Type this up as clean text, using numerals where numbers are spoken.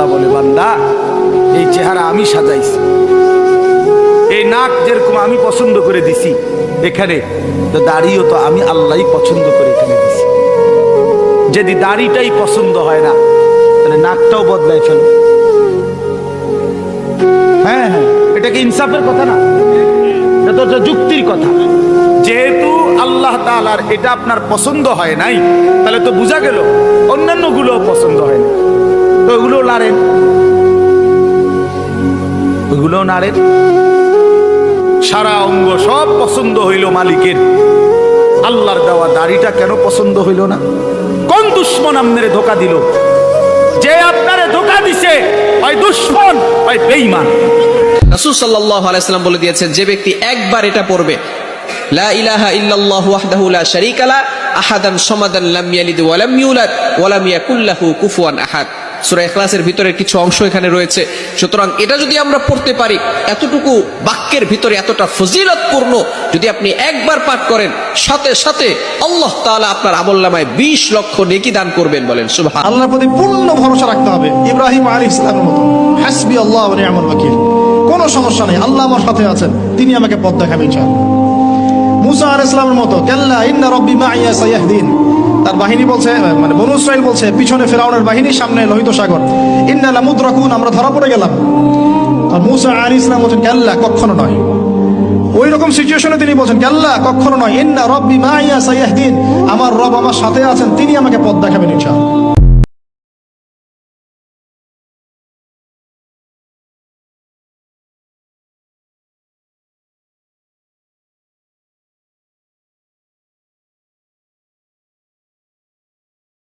আল্লাহ বলে, বান্দা এই চেহারা আমি সাজাইছি, এই নাক যেরকম আমি পছন্দ করে দিছি এখানে, তো দাড়িও তো আমি আল্লাহই পছন্দ করে এখানে দিছি। যদি দাড়িটাই পছন্দ হয় না তাহলে নাকটাও বদলায় ফেলো। হ্যাঁ হ্যাঁ, এটা কি ইনসাফের কথা না? এটা তো যুক্তির কথা। যেহেতু আল্লাহ তাআলার এটা আপনার পছন্দ হয় নাই, তাহলে তো বোঝা গেল অন্যান্য গুলো পছন্দ হয় না, তো ওগুলো নাড়েন, ওইগুলো নাড়েন। সারা অঙ্গ সব পছন্দ হইল মালিকের, আল্লাহর দেওয়া দাড়িটা কেন পছন্দ হইল না? কোন দুশ্মন আপনারে ধোকা দিল? যে আপনারে ধোকা দিছে হয় দুশ্মন হয় বেঈমান। রাসূল সাল্লাল্লাহু আলাইহি ওয়াসাল্লাম বলে দিয়েছেন, যে ব্যক্তি একবার এটা পড়বে, লা ইলাহা ইল্লাল্লাহু ওয়াহদাহু লা শারীকা লা আহাদান সামাদান লাম ইয়ালিদ ওয়া লাম ইউলাদ ওয়া লাম ইয়াকুল লাহু কুফুয়ান আহাদ। সূরা ইখলাসের ভিতরে কিছু অংশ এখানে রয়েছে। সুতরাং এটা যদি আমরা পড়তে পারি, এতটুকু বাক্যের ভিতরে এতটা ফজিলতপূর্ণ যদি আপনি একবার পাঠ করেন, সাথে সাথে আল্লাহ তাআলা আপনার আমলনামায় 20 লক্ষ নেকি দান করবেন। বলেন সুবহান। আল্লাহর প্রতি পূর্ণ ভরসা রাখতে হবে, ইব্রাহিম আলাইহিস সালামের মতো, হাসবি আল্লাহ ওয়া নি'মাল ওয়াকিল। কোনো সমস্যা নেই, আল্লাহ আমার সাথে আছেন, তিনি আমাকে পথ দেখাবেন ইনশাআল্লাহ। মুসা আলাইহিস সালামের মতো, কাল্লা ইন্না রাব্বি মাইয়া সায়াহদিন। তার বাহিনী বলছে, মানে বনু ইসরাইল বলছে, পিছনে ফিরআউনের বাহিনী, সামনে লোহিত সাগর, ইন্না লামুদরাকুন, আমরা ধরা পড়ে গেলাম। আর মুসা আলাইহিস সালাম বলেন, কাল্লা, কখনো নয়। ওই রকম সিচুয়েশনে তিনি বলছেন, কাল্লা, কখনো নয়, ইন্না রাব্বি মাইয়া সায়াহদিন, আমার রব আমার সাথে আছেন, তিনি আমাকে পথ দেখাবেন ইনশাআল্লাহ।